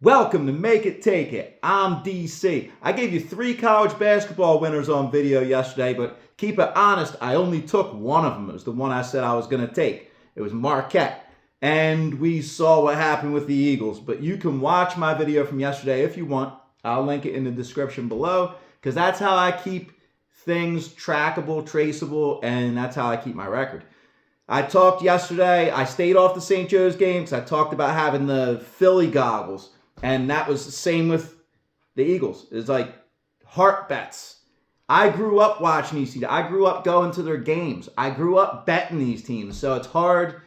Welcome to Make It Take It. I'm DC. I gave you 3 college basketball winners on video yesterday, but keep it honest, I only took one of them. It was the one I said I was going to take. It was Marquette. And we saw what happened with the Eagles. But you can watch my video from yesterday if you want. I'll link it in the description below because that's how I keep things trackable, traceable, and that's how I keep my record. I talked yesterday, I stayed off the St. Joe's game because I talked about having the Philly goggles. And that was the same with the Eagles. It's like heart bets. I grew up watching these teams. I grew up going to their games. I grew up betting these teams. So it's hard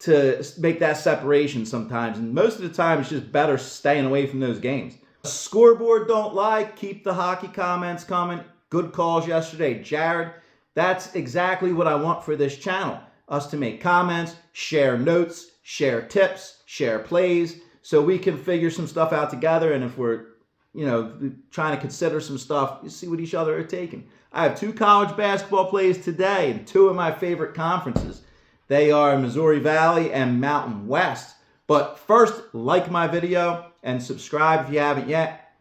to make that separation sometimes. And most of the time, it's just better staying away from those games. Scoreboard don't lie. Keep the hockey comments coming. Good calls yesterday. Jared, that's exactly what I want for this channel. Us to make comments, share notes, share tips, share plays, so we can figure some stuff out together. And if we're, trying to consider some stuff, you see what each other are taking. I have 2 college basketball plays today in 2 of my favorite conferences. They are Missouri Valley and Mountain West. But first, like my video and subscribe if you haven't yet.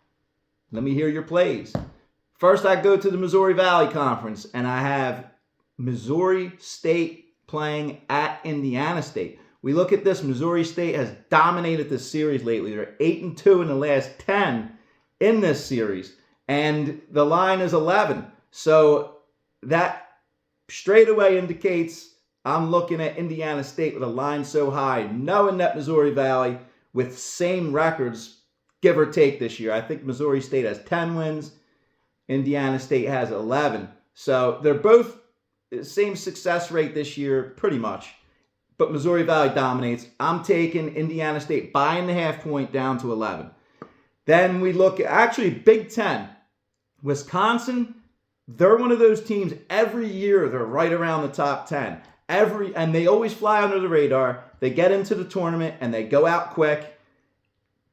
Let me hear your plays. First, I go to the Missouri Valley Conference, and I have Missouri State playing at Indiana State. We look at this, Missouri State has dominated this series lately. They're 8-2 in the last 10 in this series, and the line is 11. So that straight away indicates I'm looking at Indiana State with a line so high, knowing that Missouri Valley with same records, give or take this year. I think Missouri State has 10 wins, Indiana State has 11. So they're both the same success rate this year, pretty much. But Missouri Valley dominates. I'm taking Indiana State buying the half point down to 11. Then we look at, actually, Big Ten. Wisconsin, they're one of those teams, every year they're right around the top 10. And they always fly under the radar. They get into the tournament and they go out quick.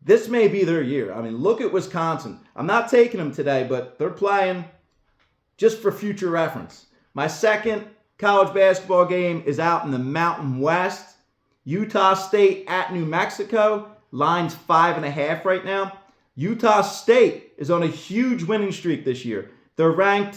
This may be their year. I mean, look at Wisconsin. I'm not taking them today, but they're playing just for future reference. My second college basketball game is out in the Mountain West. Utah State at New Mexico. Line's 5.5 right now. Utah State is on a huge winning streak this year. They're ranked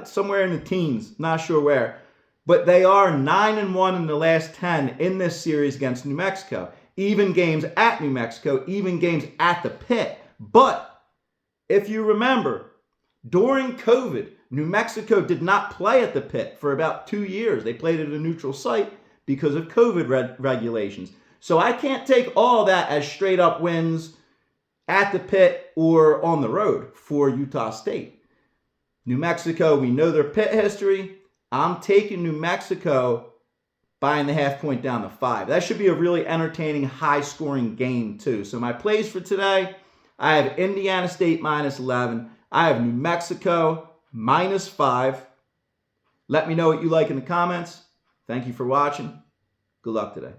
somewhere in the teens, not sure where. But they are 9-1 in the last 10 in this series against New Mexico. Even games at New Mexico, even games at the Pit. But if you remember, during COVID, New Mexico did not play at the Pit for about 2 years. They played at a neutral site because of COVID regulations. So I can't take all that as straight up wins at the Pit or on the road for Utah State. New Mexico, we know their Pit history. I'm taking New Mexico buying the half point down to 5. That should be a really entertaining, high-scoring game too. So my plays for today, I have Indiana State minus 11. I have New Mexico minus 5. Let me know what you like in the comments. Thank you for watching. Good luck today.